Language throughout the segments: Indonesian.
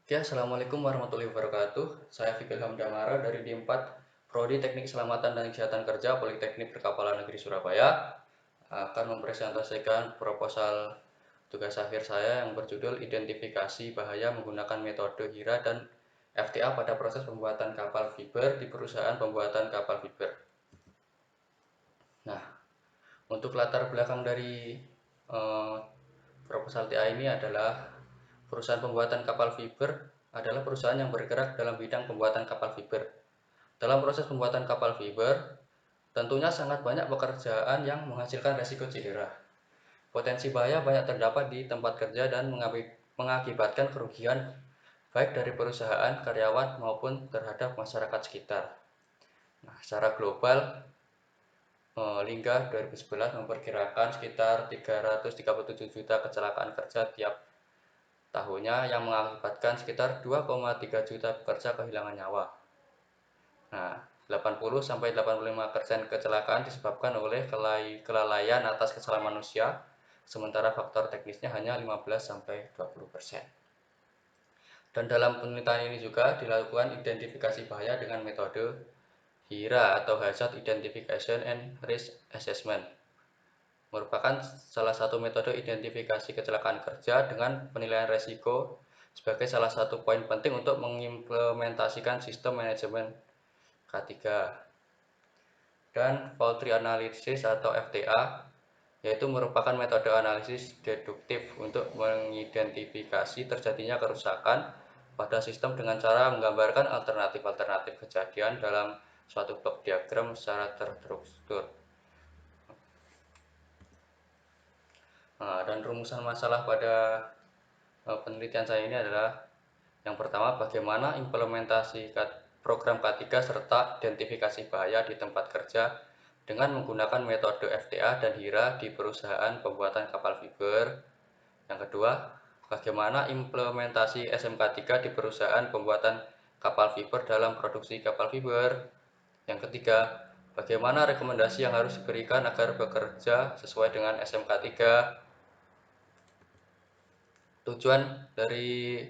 Oke, Assalamualaikum warahmatullahi wabarakatuh. Saya Fikil Hamdamara dari D4 Prodi Teknik Keselamatan dan Kesehatan Kerja Politeknik Perkapalan Negeri Surabaya akan mempresentasikan proposal tugas akhir saya yang berjudul Identifikasi Bahaya Menggunakan Metode HIRA dan FTA pada proses pembuatan kapal fiber di perusahaan pembuatan kapal fiber. Nah, untuk latar belakang dari eh, proposal TA ini adalah perusahaan pembuatan kapal fiber adalah perusahaan yang bergerak dalam bidang pembuatan kapal fiber. Dalam proses pembuatan kapal fiber, tentunya sangat banyak pekerjaan yang menghasilkan resiko cedera. Potensi bahaya banyak terdapat di tempat kerja dan mengakibatkan kerugian baik dari perusahaan, karyawan, maupun terhadap masyarakat sekitar. Nah, secara global, Lingga 2011 memperkirakan sekitar 337 juta kecelakaan kerja tiap tahunnya yang mengakibatkan sekitar 2,3 juta pekerja kehilangan nyawa. Nah, 80-85% kecelakaan disebabkan oleh kelalaian atas kesalahan manusia, sementara faktor teknisnya hanya 15-20%. Dan dalam penelitian ini juga dilakukan identifikasi bahaya dengan metode HIRA atau Hazard Identification and Risk Assessment. Merupakan salah satu metode identifikasi kecelakaan kerja dengan penilaian resiko sebagai salah satu poin penting untuk mengimplementasikan sistem manajemen K3. Dan fault analysis atau FTA yaitu merupakan metode analisis deduktif untuk mengidentifikasi terjadinya kerusakan pada sistem dengan cara menggambarkan alternatif-alternatif kejadian dalam suatu blok diagram secara terstruktur. Nah, dan rumusan masalah pada penelitian saya ini adalah yang pertama, bagaimana implementasi program K3 serta identifikasi bahaya di tempat kerja dengan menggunakan metode FTA dan HIRA di perusahaan pembuatan kapal fiber. Yang kedua, bagaimana implementasi SMK3 di perusahaan pembuatan kapal fiber dalam produksi kapal fiber. Yang ketiga, bagaimana rekomendasi yang harus diberikan agar bekerja sesuai dengan SMK3. Tujuan dari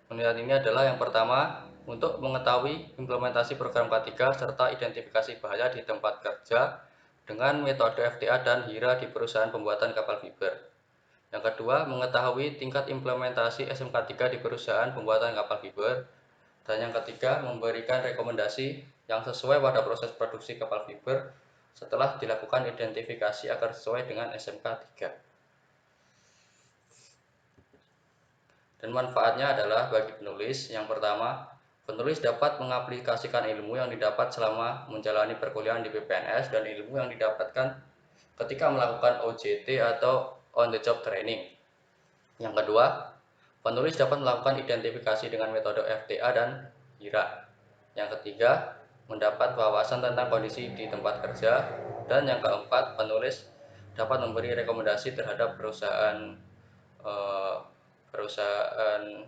penelitian ini adalah yang pertama, untuk mengetahui implementasi program K3 serta identifikasi bahaya di tempat kerja dengan metode FTA dan HIRA di perusahaan pembuatan kapal fiber. Yang kedua, mengetahui tingkat implementasi SMK3 di perusahaan pembuatan kapal fiber. Dan yang ketiga, memberikan rekomendasi yang sesuai pada proses produksi kapal fiber setelah dilakukan identifikasi agar sesuai dengan SMK3. Dan manfaatnya adalah bagi penulis. Yang pertama, penulis dapat mengaplikasikan ilmu yang didapat selama menjalani perkuliahan di PPNS dan ilmu yang didapatkan ketika melakukan OJT atau on the job training. Yang kedua, penulis dapat melakukan identifikasi dengan metode FTA dan HIRA. Yang ketiga, mendapat wawasan tentang kondisi di tempat kerja. Dan yang keempat, penulis dapat memberi rekomendasi terhadap eh, perusahaan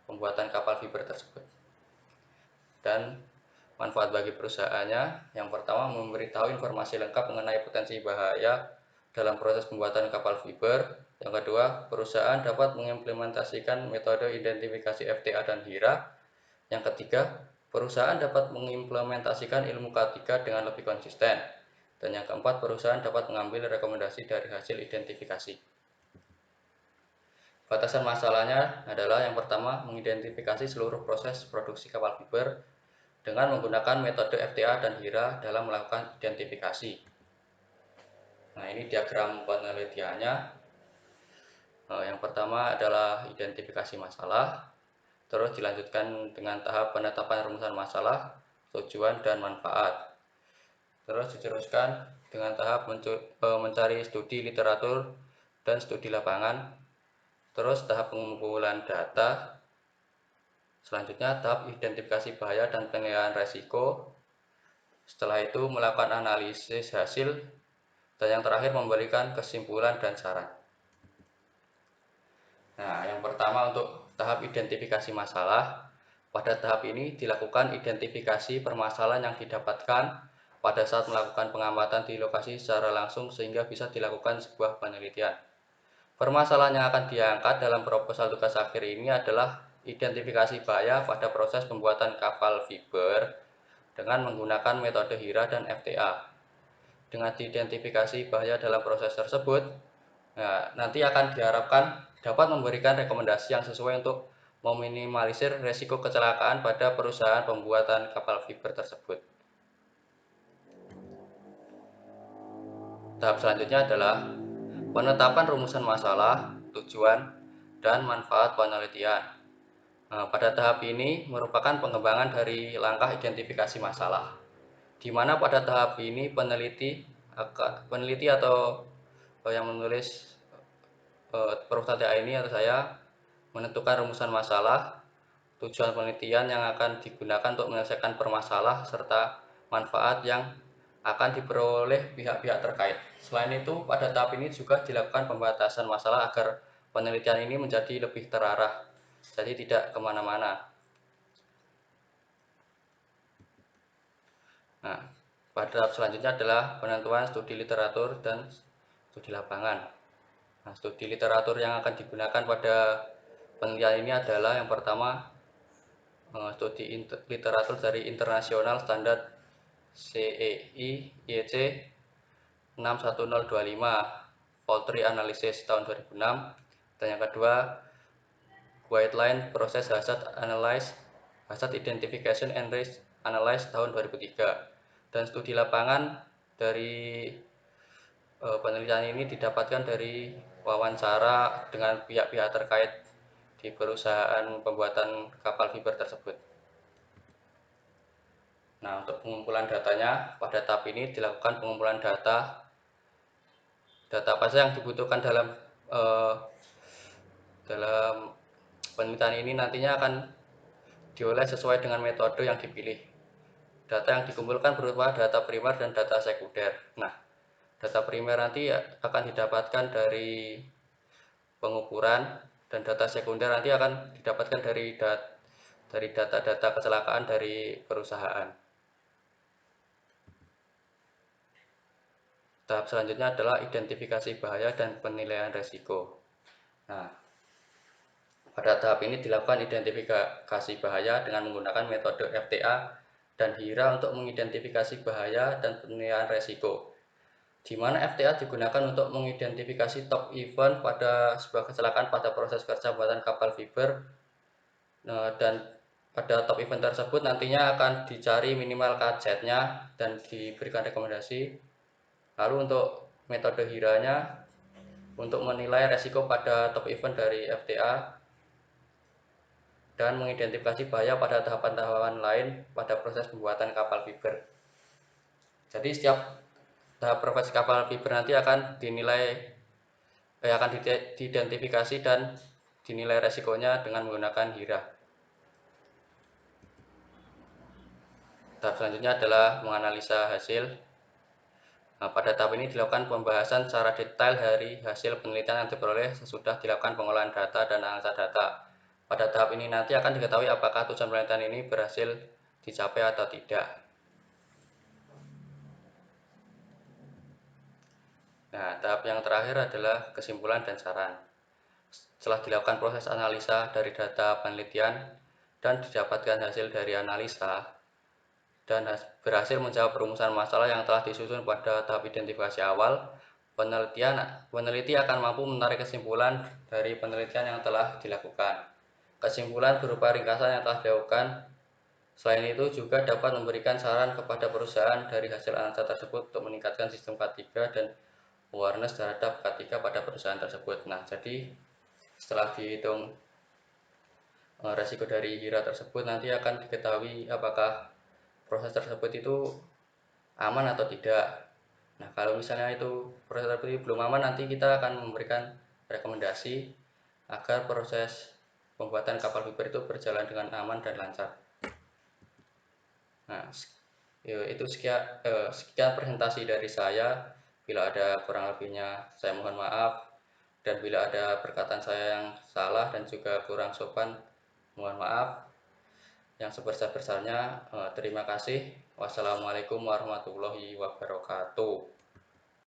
pembuatan kapal fiber tersebut. Dan manfaat bagi perusahaannya, yang pertama, memberitahu informasi lengkap mengenai potensi bahaya dalam proses pembuatan kapal fiber. Yang kedua, perusahaan dapat mengimplementasikan metode identifikasi FTA dan HIRA. Yang ketiga, perusahaan dapat mengimplementasikan ilmu K3 dengan lebih konsisten. Dan yang keempat, perusahaan dapat mengambil rekomendasi dari hasil identifikasi. Batasan masalahnya adalah yang pertama, mengidentifikasi seluruh proses produksi kapal fiber dengan menggunakan metode FTA dan HIRA dalam melakukan identifikasi. Nah, ini diagram penelitiannya. Yang pertama adalah identifikasi masalah, terus dilanjutkan dengan tahap penetapan rumusan masalah, tujuan, dan manfaat. Terus diteruskan dengan tahap mencari studi literatur dan studi lapangan. Terus tahap pengumpulan data. Selanjutnya tahap identifikasi bahaya dan penilaian resiko. Setelah itu melakukan analisis hasil. Dan yang terakhir memberikan kesimpulan dan saran. Nah, yang pertama untuk tahap identifikasi masalah. Pada tahap ini dilakukan identifikasi permasalahan yang didapatkan pada saat melakukan pengamatan di lokasi secara langsung sehingga bisa dilakukan sebuah penelitian. Permasalahan yang akan diangkat dalam proposal tugas akhir ini adalah identifikasi bahaya pada proses pembuatan kapal fiber dengan menggunakan metode HIRA dan FTA. Dengan diidentifikasi bahaya dalam proses tersebut, nanti akan diharapkan dapat memberikan rekomendasi yang sesuai untuk meminimalisir resiko kecelakaan pada perusahaan pembuatan kapal fiber tersebut. Tahap selanjutnya adalah penetapan rumusan masalah, tujuan, dan manfaat penelitian. Pada tahap ini merupakan pengembangan dari langkah identifikasi masalah, di mana pada tahap ini peneliti atau yang menulis perusahaan TA ini atau saya menentukan rumusan masalah, tujuan penelitian yang akan digunakan untuk menyelesaikan permasalahan, serta manfaat yang akan diperoleh pihak-pihak terkait. Selain itu, pada tahap ini juga dilakukan pembatasan masalah agar penelitian ini menjadi lebih terarah, jadi tidak kemana-mana. Nah, pada tahap selanjutnya adalah penentuan studi literatur dan studi lapangan. Nah, studi literatur yang akan digunakan pada penelitian ini adalah yang pertama, studi literatur dari internasional standar CEI IEC 61025 Poultry Analysis tahun 2006, dan yang kedua Guideline Process Hazard Analysis, Hazard Identification and Risk Analysis tahun 2003. Dan studi lapangan dari penelitian ini didapatkan dari wawancara dengan pihak-pihak terkait di perusahaan pembuatan kapal fiber tersebut. Nah, untuk pengumpulan datanya, pada tahap ini dilakukan pengumpulan data apa saja yang dibutuhkan dalam penelitian ini nantinya akan diolah sesuai dengan metode yang dipilih. Data yang dikumpulkan berupa data primer dan data sekunder. Nah, data primer nanti akan didapatkan dari pengukuran, dan data sekunder nanti akan didapatkan dari data-data kecelakaan dari perusahaan. Tahap selanjutnya adalah identifikasi bahaya dan penilaian resiko. Nah, pada tahap ini dilakukan identifikasi bahaya dengan menggunakan metode FTA dan HIRA untuk mengidentifikasi bahaya dan penilaian resiko, di mana FTA digunakan untuk mengidentifikasi top event pada sebuah kecelakaan pada proses kerja buatan kapal fiber, dan pada top event tersebut nantinya akan dicari minimal KZ-nya dan diberikan rekomendasi. Lalu untuk metode HIRA-nya untuk menilai resiko pada top event dari FTA dan mengidentifikasi bahaya pada tahapan-tahapan lain pada proses pembuatan kapal fiber. Jadi setiap tahap proses kapal fiber nanti akan diidentifikasi dan dinilai resikonya dengan menggunakan HIRA. Tahap selanjutnya adalah menganalisa hasil. Nah, pada tahap ini dilakukan pembahasan secara detail dari hasil penelitian yang diperoleh sesudah dilakukan pengolahan data dan analisa data. Pada tahap ini nanti akan diketahui apakah tujuan penelitian ini berhasil dicapai atau tidak. Nah, tahap yang terakhir adalah kesimpulan dan saran. Setelah dilakukan proses analisa dari data penelitian dan didapatkan hasil dari analisa, dan berhasil menjawab perumusan masalah yang telah disusun pada tahap identifikasi awal, peneliti akan mampu menarik kesimpulan dari penelitian yang telah dilakukan. Kesimpulan berupa ringkasan yang telah dilakukan. Selain itu juga dapat memberikan saran kepada perusahaan dari hasil analisa tersebut untuk meningkatkan sistem K3 dan awareness terhadap K3 pada perusahaan tersebut. Nah, jadi setelah dihitung resiko dari HIRA tersebut, nanti akan diketahui apakah proses tersebut itu aman atau tidak. Nah, kalau misalnya itu proses tersebut belum aman, nanti kita akan memberikan rekomendasi agar proses pembuatan kapal fiber itu berjalan dengan aman dan lancar. Nah, itu sekian presentasi dari saya. Bila ada kurang lebihnya, saya mohon maaf. Dan bila ada perkataan saya yang salah dan juga kurang sopan, mohon maaf. Yang sebesar-besarnya, terima kasih. Wassalamualaikum warahmatullahi wabarakatuh.